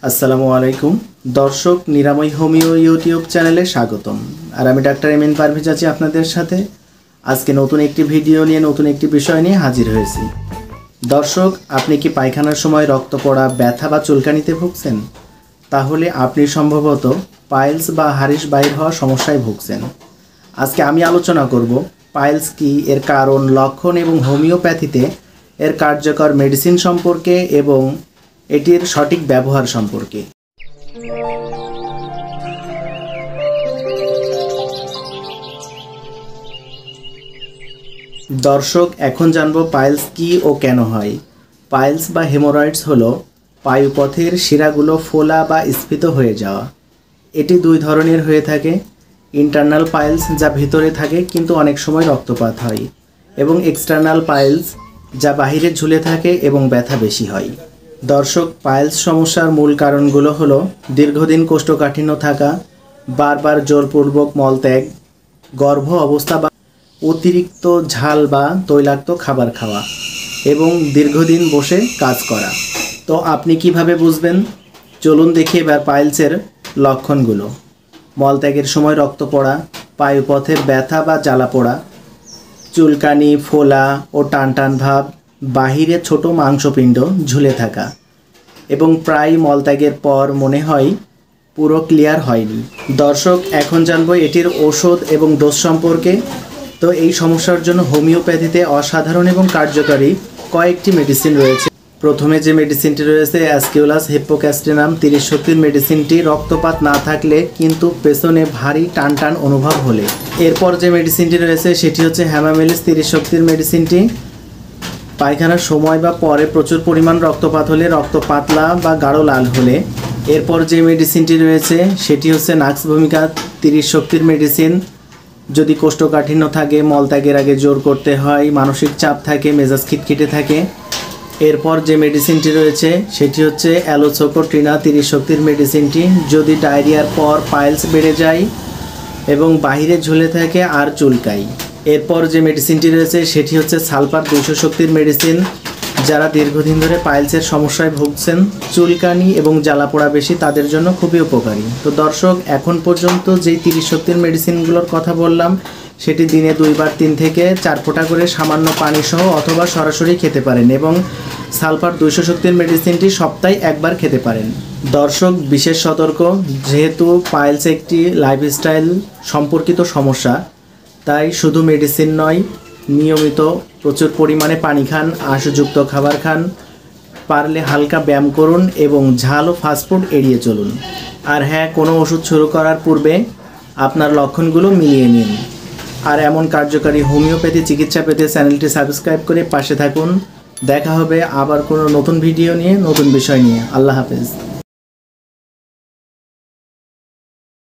আসসালামু আলাইকুম দর্শক, নিরাময় হোমিও ইউটিউব চ্যানেলে স্বাগতম। আর আমি ডাক্তার এম এন পারভেজ আছি আপনাদের সাথে। আজকে নতুন একটি ভিডিও নিয়ে নতুন একটি বিষয় নিয়ে হাজির হয়েছি। দর্শক, আপনি কি পায়খানার সময় রক্ত পড়া, ব্যথা বা চুলকানিতে ভুগছেন? তাহলে আপনি সম্ভবত পাইলস বা হারিস বাইর হওয়া সমস্যায় ভুগছেন। আজকে আমি আলোচনা করব পাইলস কি, এর কারণ, লক্ষণ এবং হোমিওপ্যাথিতে এর কার্যকর মেডিসিন সম্পর্কে এবং এটির সঠিক ব্যবহার সম্পর্কে। দর্শক, এখন জানবো পাইলস কি ও কেন হয়। পাইলস বা হেমোরয়েডস হলো পায়ুপথের শিরাগুলো ফোলা বা স্ফীত হয়ে যাওয়া। এটি দুই ধরনের হয়ে থাকে। ইন্টারনাল পাইলস, যা ভিতরে থাকে কিন্তু অনেক সময় রক্তপাত হয়, এবং এক্সটার্নাল পাইলস, যা বাহিরে ঝুলে থাকে এবং ব্যথা বেশি হয়। দর্শক, পাইলস সমস্যার মূল কারণগুলো হলো দীর্ঘদিন কোষ্ঠকাঠিন্য থাকা, বারবার জোরপূর্বক মলত্যাগ, গর্ভ অবস্থা বা অতিরিক্ত ঝাল বা তৈলাক্ত খাবার খাওয়া, এবং দীর্ঘদিন বসে কাজ করা। তো আপনি কিভাবে বুঝবেন? চলুন দেখি এবার পাইলসের লক্ষণগুলো। মলত্যাগের সময় রক্ত পড়া, পায়ুপথের ব্যথা বা জ্বালা পোড়া, চুলকানি, ফোলা ও টানটান ভাব, বাহিরে ছোট মাংসপিণ্ড ঝুলে থাকা, এবং প্রায় মলত্যাগের পর মনে হয় পুরো ক্লিয়ার হয়নি। দর্শক, এখন জানবো এটির ওষুধ এবং ডোজ সম্পর্কে। তো এই সমস্যার জন্য হোমিওপ্যাথিতে অসাধারণ এবং কার্যকারী কয়েকটি মেডিসিন রয়েছে। প্রথমে যে মেডিসিনটি রয়েছে অ্যাসকিউলাস হিপ্পোক্যাস্ট্রিনাম 30 শক্তির মেডিসিনটি রক্তপাত না থাকলে কিন্তু পেছনে ভারী টানটান অনুভব হলে। এরপর যে মেডিসিনটি রয়েছে সেটি হচ্ছে হ্যামামেলিস 30 শক্তির মেডিসিনটি পায়খানার সময় বা পরে প্রচুর পরিমাণ রক্তপাত হলে, রক্ত পাতলা বা গাঢ় লাল হলে। এরপর যে মেডিসিনটি রয়েছে সেটি হচ্ছে নাক্স ভূমিকা 30 শক্তির মেডিসিন যদি কোষ্ঠকাঠিন্য থাকে, মলত্যাগের আগে জোর করতে হয়, মানসিক চাপ থাকে, মেজাজ খিটখিটে থাকে। এরপর যে মেডিসিনটি রয়েছে সেটি হচ্ছে অ্যালোসোকোট্রিনা 30 শক্তির মেডিসিনটি যদি ডায়রিয়ার পর পাইলস বেড়ে যায় এবং বাহিরে ঝুলে থাকে আর চুলকায়। এরপর যে মেডিসিনটি রয়েছে সেটি হচ্ছে সালফার 200 শক্তির মেডিসিন যারা দীর্ঘদিন ধরে পাইলসের সমস্যায় ভুগছেন, চুলকানি এবং জ্বালাপোড়া বেশি, তাদের জন্য খুবই উপকারী। তো দর্শক, এখন পর্যন্ত যেই 30 শক্তির মেডিসিনগুলোর কথা বললাম সেটি দিনে 2 বার 3 থেকে 4 ফোঁটা করে সামান্য পানি সহ অথবা সরাসরি খেতে পারেন, এবং সালফার 200 শক্তির মেডিসিনটি সপ্তাহে 1 বার খেতে পারেন। দর্শক, বিশেষ সতর্ক, যেহেতু পাইলস একটি লাইফস্টাইল সম্পর্কিত সমস্যা, তাই শুধু মেডিসিন নয়, নিয়মিত প্রচুর পরিমাণে পানি খান, আঁশযুক্ত খাবার খান, পারলে হালকা ব্যায়াম করুন এবং ঝাল ও ফাস্টফুড এড়িয়ে চলুন। আর হ্যাঁ, কোনো ওষুধ শুরু করার পূর্বে আপনার লক্ষণগুলো মিলিয়ে নিন। আর এমন কার্যকারী হোমিওপ্যাথি চিকিৎসা পেতে চ্যানেলটি সাবস্ক্রাইব করে পাশে থাকুন। দেখা হবে আবার কোনো নতুন ভিডিও নিয়ে, নতুন বিষয় নিয়ে। আল্লাহ হাফেজ।